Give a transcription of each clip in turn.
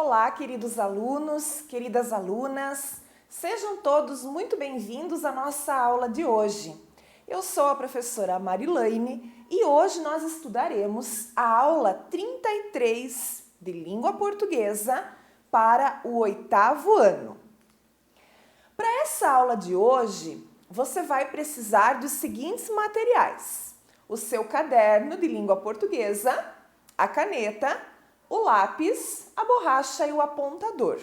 Olá, queridos alunos, queridas alunas, sejam todos muito bem-vindos à nossa aula de hoje. Eu sou a professora Marilaine e hoje nós estudaremos a aula 33 de Língua Portuguesa para o 8º ano. Para essa aula de hoje, você vai precisar dos seguintes materiais: o seu caderno de língua portuguesa, a caneta, o lápis, a borracha e o apontador.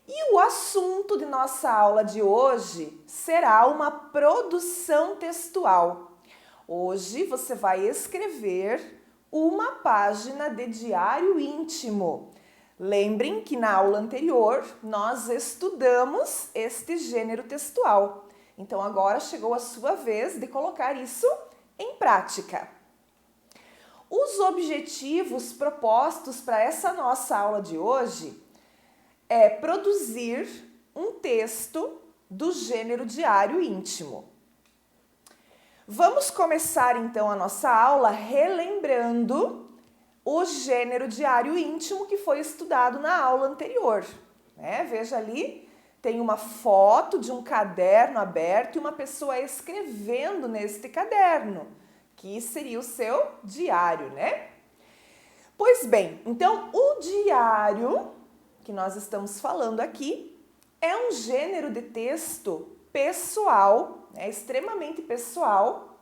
E o assunto de nossa aula de hoje será uma produção textual. Hoje você vai escrever uma página de diário íntimo. Lembrem que na aula anterior nós estudamos este gênero textual. Então agora chegou a sua vez de colocar isso em prática. Os objetivos propostos para essa nossa aula de hoje é produzir um texto do gênero diário íntimo. Vamos começar então a nossa aula relembrando o gênero diário íntimo que foi estudado na aula anterior. Veja ali, tem uma foto de um caderno aberto e uma pessoa escrevendo neste caderno, que seria o seu diário, né? Pois bem, então o diário que nós estamos falando aqui é um gênero de texto pessoal, extremamente pessoal,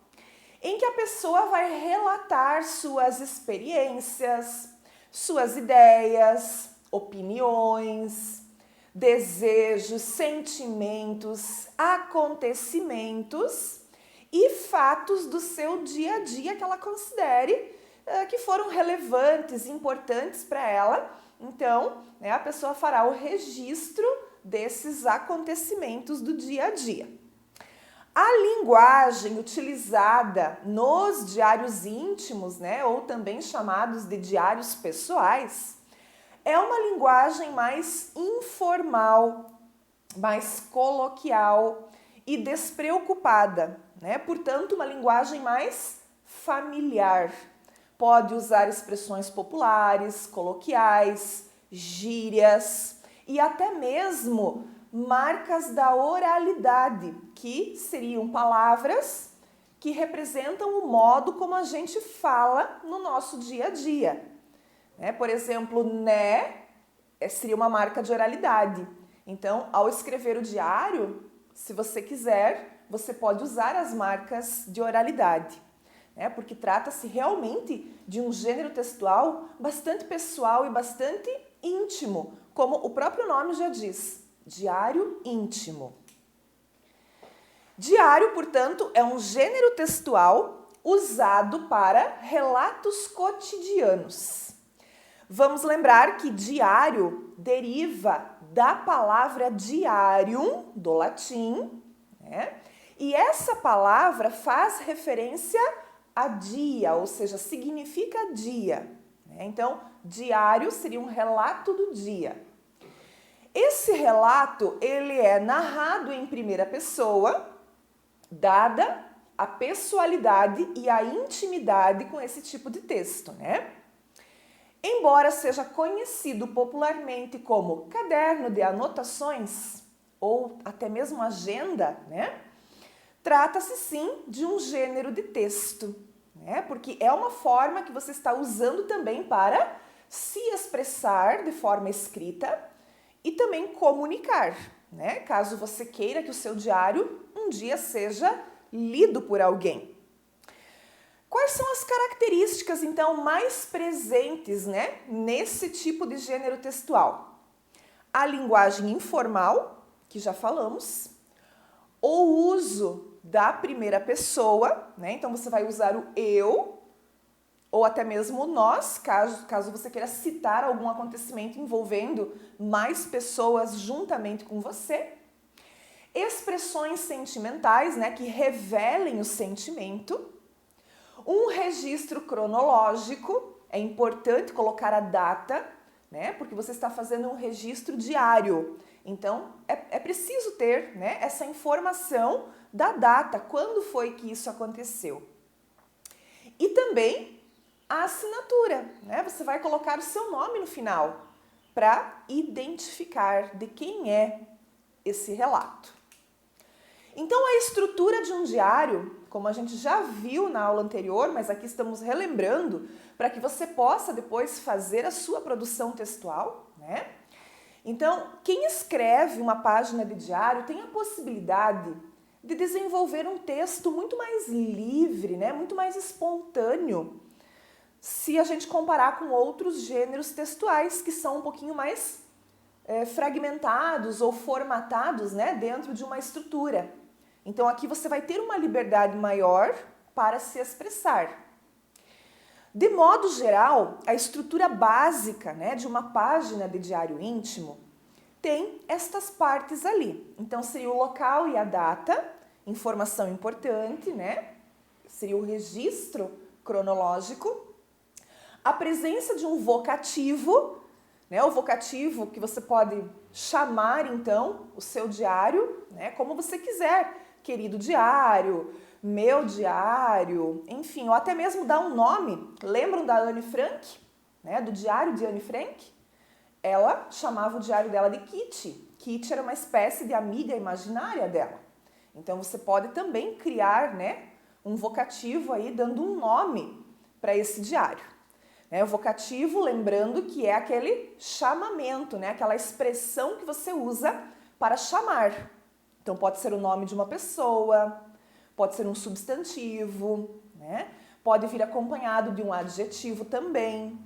em que a pessoa vai relatar suas experiências, suas ideias, opiniões, desejos, sentimentos, acontecimentos e fatos do seu dia a dia que ela considere que foram relevantes, importantes para ela. Então, a pessoa fará o registro desses acontecimentos do dia a dia. A linguagem utilizada nos diários íntimos, ou também chamados de diários pessoais, é uma linguagem mais informal, mais coloquial e despreocupada, Portanto, uma linguagem mais familiar. Pode usar expressões populares, coloquiais, gírias e até mesmo marcas da oralidade, que seriam palavras que representam o modo como a gente fala no nosso dia a dia. Por exemplo, seria uma marca de oralidade. Então, ao escrever o diário, se você quiser, você pode usar as marcas de oralidade, porque trata-se realmente de um gênero textual bastante pessoal e bastante íntimo, como o próprio nome já diz, diário íntimo. Diário, portanto, é um gênero textual usado para relatos cotidianos. Vamos lembrar que diário deriva da palavra diarium, do latim, e essa palavra faz referência a dia, ou seja, significa dia. Então, diário seria um relato do dia. Esse relato, ele é narrado em primeira pessoa, dada a pessoalidade e a intimidade com esse tipo de texto, Embora seja conhecido popularmente como caderno de anotações ou até mesmo agenda, trata-se sim de um gênero de texto, porque é uma forma que você está usando também para se expressar de forma escrita e também comunicar, caso você queira que o seu diário um dia seja lido por alguém. Quais são as características, então, mais presentes, nesse tipo de gênero textual? A linguagem informal, que já falamos, o uso da primeira pessoa, então você vai usar o eu, ou até mesmo o nós, caso você queira citar algum acontecimento envolvendo mais pessoas juntamente com você. Expressões sentimentais, que revelem o sentimento. Um registro cronológico, é importante colocar a data, porque você está fazendo um registro diário. Então, é preciso ter essa informação da data, quando foi que isso aconteceu. E também a assinatura, né? Você vai colocar o seu nome no final para identificar de quem é esse relato. Então, a estrutura de um diário, como a gente já viu na aula anterior, mas aqui estamos relembrando, para que você possa depois fazer a sua produção textual, né? Então, quem escreve uma página de diário tem a possibilidade de desenvolver um texto muito mais livre, né? Muito mais espontâneo, se a gente comparar com outros gêneros textuais que são um pouquinho mais fragmentados ou formatados, né? Dentro de uma estrutura. Então, aqui você vai ter uma liberdade maior para se expressar. De modo geral, a estrutura básica, né, de uma página de diário íntimo tem estas partes ali. Então, seria o local e a data, informação importante, né? Seria o registro cronológico. A presença de um vocativo, né? O vocativo que você pode chamar, então, o seu diário, né? Como você quiser. Querido diário, meu diário, enfim, ou até mesmo dar um nome. Lembram da Anne Frank, né, do diário de Anne Frank? Ela chamava o diário dela de Kitty. Kitty era uma espécie de amiga imaginária dela. Então você pode também criar, né, um vocativo aí dando um nome para esse diário. O vocativo, lembrando que é aquele chamamento, né, aquela expressão que você usa para chamar. Então, pode ser o nome de uma pessoa, pode ser um substantivo, né? Pode vir acompanhado de um adjetivo também.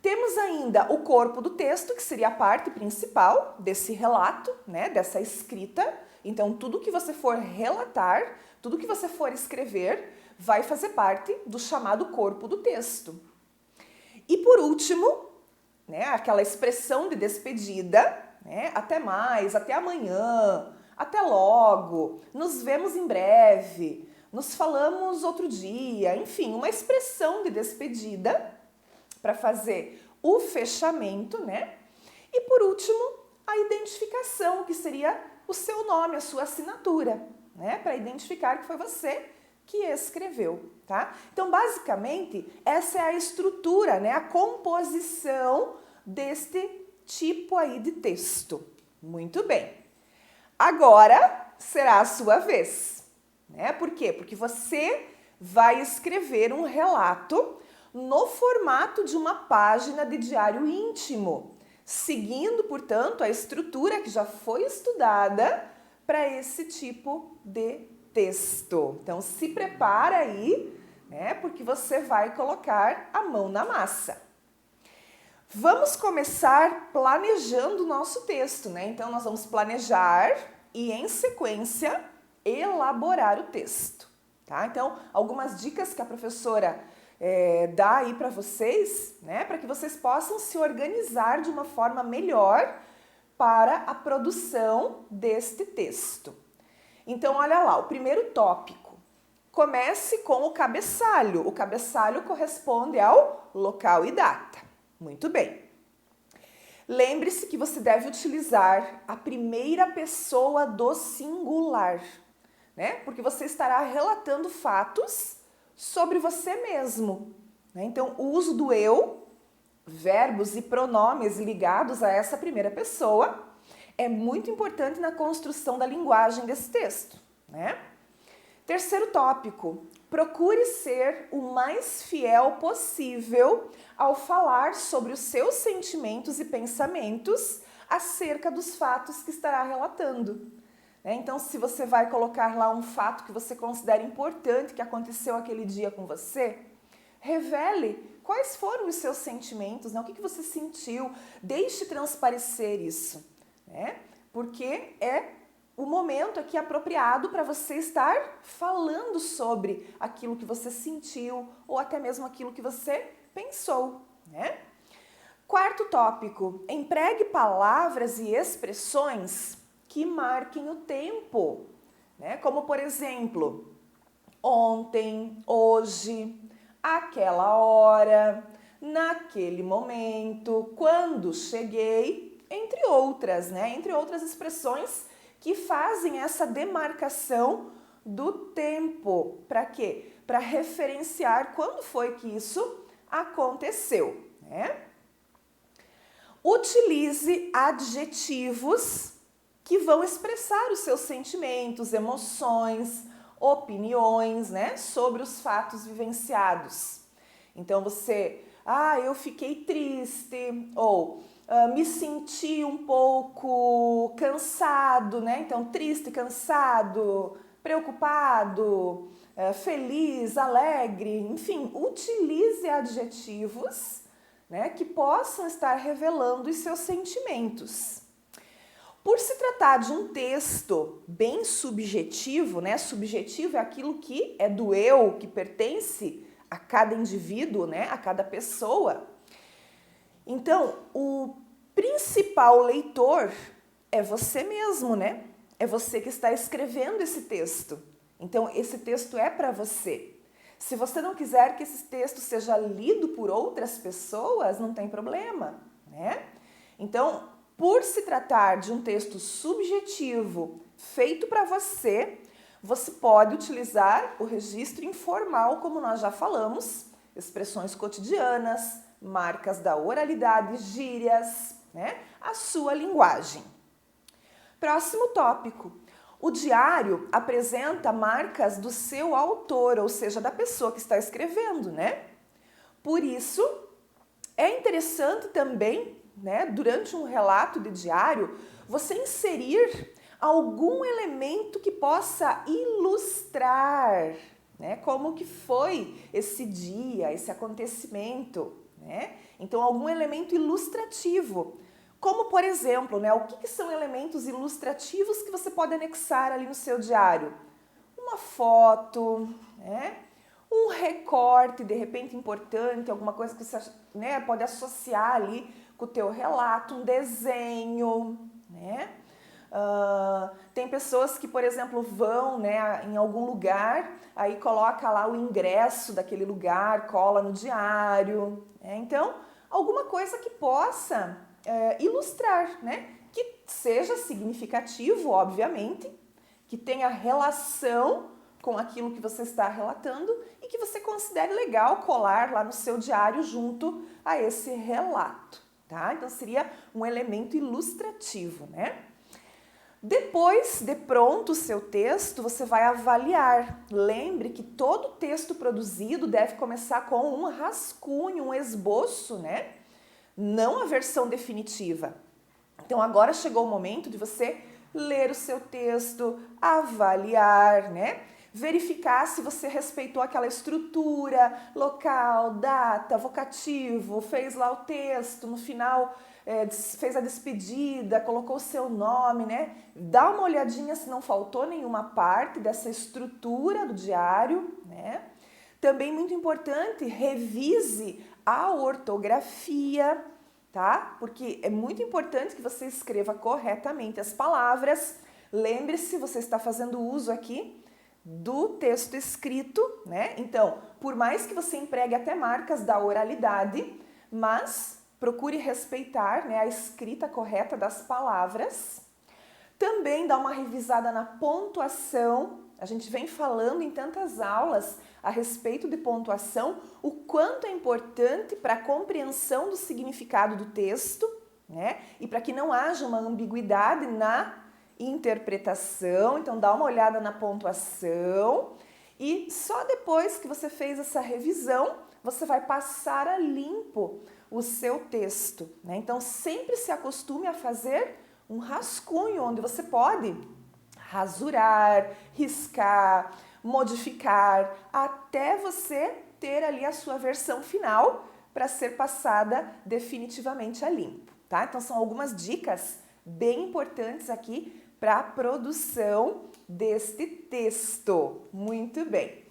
Temos ainda o corpo do texto, que seria a parte principal desse relato, né? Dessa escrita. Então, tudo que você for relatar, tudo que você for escrever, vai fazer parte do chamado corpo do texto. E por último, né? Aquela expressão de despedida, né? Até mais, até amanhã. Até logo, nos vemos em breve, nos falamos outro dia, enfim, uma expressão de despedida para fazer o fechamento, né? E por último, a identificação, que seria o seu nome, a sua assinatura, né? Para identificar que foi você que escreveu, tá? Então, basicamente, essa é a estrutura, né? A composição deste tipo aí de texto. Muito bem. Agora será a sua vez, né? Por quê? Porque você vai escrever um relato no formato de uma página de diário íntimo, seguindo, portanto, a estrutura que já foi estudada para esse tipo de texto. Então, se prepara aí, né? Porque você vai colocar a mão na massa. Vamos começar planejando o nosso texto, né? Então, nós vamos planejar e, em sequência, elaborar o texto, tá? Então, algumas dicas que a professora dá aí para vocês, né? Para que vocês possam se organizar de uma forma melhor para a produção deste texto. Então, olha lá, o primeiro tópico. Comece com o cabeçalho. O cabeçalho corresponde ao local e data. Muito bem. Lembre-se que você deve utilizar a primeira pessoa do singular, né? Porque você estará relatando fatos sobre você mesmo, né? Então, o uso do eu, verbos e pronomes ligados a essa primeira pessoa é muito importante na construção da linguagem desse texto, né? Terceiro tópico, procure ser o mais fiel possível ao falar sobre os seus sentimentos e pensamentos acerca dos fatos que estará relatando. Então, se você vai colocar lá um fato que você considera importante que aconteceu aquele dia com você, revele quais foram os seus sentimentos, né? O que você sentiu, deixe transparecer isso, né? Porque é o momento aqui apropriado para você estar falando sobre aquilo que você sentiu ou até mesmo aquilo que você pensou, né? Quarto tópico, empregue palavras e expressões que marquem o tempo, né? Como, por exemplo, ontem, hoje, aquela hora, naquele momento, quando cheguei, entre outras, né? Entre outras expressões que fazem essa demarcação do tempo. Para quê? Para referenciar quando foi que isso aconteceu, né? Utilize adjetivos que vão expressar os seus sentimentos, emoções, opiniões, né, sobre os fatos vivenciados. Então você, eu fiquei triste, ou me senti um pouco cansado, né? Então triste, cansado, preocupado, feliz, alegre, enfim, utilize adjetivos, né, que possam estar revelando os seus sentimentos. Por se tratar de um texto bem subjetivo, né? Subjetivo é aquilo que é do eu, que pertence a cada indivíduo, né? A cada pessoa. Então, o principal leitor é você mesmo, né? É você que está escrevendo esse texto. Então, esse texto é para você. Se você não quiser que esse texto seja lido por outras pessoas, não tem problema, né? Então, por se tratar de um texto subjetivo feito para você, você pode utilizar o registro informal, como nós já falamos, expressões cotidianas, marcas da oralidade, gírias, né? A sua linguagem. Próximo tópico. O diário apresenta marcas do seu autor, ou seja, da pessoa que está escrevendo, né? Por isso, é interessante também, né, durante um relato de diário, você inserir algum elemento que possa ilustrar, né, como que foi esse dia, esse acontecimento, né? Então, algum elemento ilustrativo. Como, por exemplo, né, o que são elementos ilustrativos que você pode anexar ali no seu diário? Uma foto, né? Um recorte, de repente, importante, alguma coisa que você, né, pode associar ali com o teu relato, um desenho, né? Tem pessoas que, por exemplo, vão, né, em algum lugar, aí coloca lá o ingresso daquele lugar, cola no diário, né? Então, alguma coisa que possa ilustrar, né? Que seja significativo, obviamente, que tenha relação com aquilo que você está relatando e que você considere legal colar lá no seu diário junto a esse relato, tá? Então seria um elemento ilustrativo, né? Depois de pronto o seu texto, você vai avaliar. Lembre que todo texto produzido deve começar com um rascunho, um esboço, né? Não a versão definitiva. Então agora chegou o momento de você ler o seu texto, avaliar, né? Verificar se você respeitou aquela estrutura, local, data, vocativo, fez lá o texto, no final fez a despedida, colocou o seu nome, né? Dá uma olhadinha se não faltou nenhuma parte dessa estrutura do diário, né? Também muito importante, revise a ortografia, tá? Porque é muito importante que você escreva corretamente as palavras. Lembre-se, você está fazendo uso aqui do texto escrito, né? Então, por mais que você empregue até marcas da oralidade, mas procure respeitar, né, a escrita correta das palavras. Também dá uma revisada na pontuação. A gente vem falando em tantas aulas a respeito de pontuação, o quanto é importante para a compreensão do significado do texto, né? E para que não haja uma ambiguidade na interpretação. Então dá uma olhada na pontuação e só depois que você fez essa revisão, você vai passar a limpo o seu texto, né? Então sempre se acostume a fazer um rascunho onde você pode rasurar, riscar, modificar, até você ter ali a sua versão final para ser passada definitivamente a limpo, tá? Então são algumas dicas bem importantes aqui para a produção deste texto. Muito bem.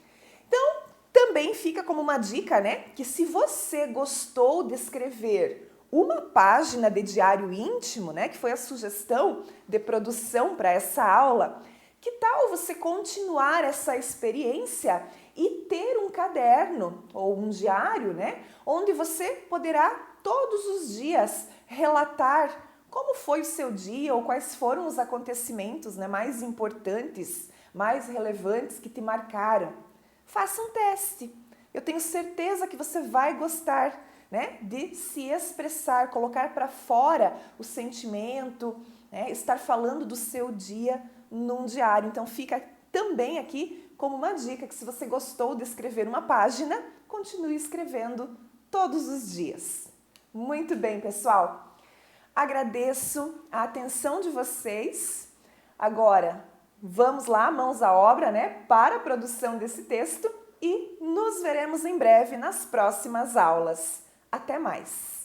Então, também fica como uma dica, né, que se você gostou de escrever uma página de diário íntimo, né, que foi a sugestão de produção para essa aula, que tal você continuar essa experiência e ter um caderno ou um diário, né, onde você poderá todos os dias relatar como foi o seu dia ou quais foram os acontecimentos, né, mais importantes, mais relevantes que te marcaram. Faça um teste. Eu tenho certeza que você vai gostar, né, de se expressar, colocar para fora o sentimento, né, estar falando do seu dia num diário. Então fica também aqui como uma dica que se você gostou de escrever uma página, continue escrevendo todos os dias. Muito bem, pessoal. Agradeço a atenção de vocês. Agora, vamos lá, mãos à obra, né, para a produção desse texto e nos veremos em breve nas próximas aulas. Até mais!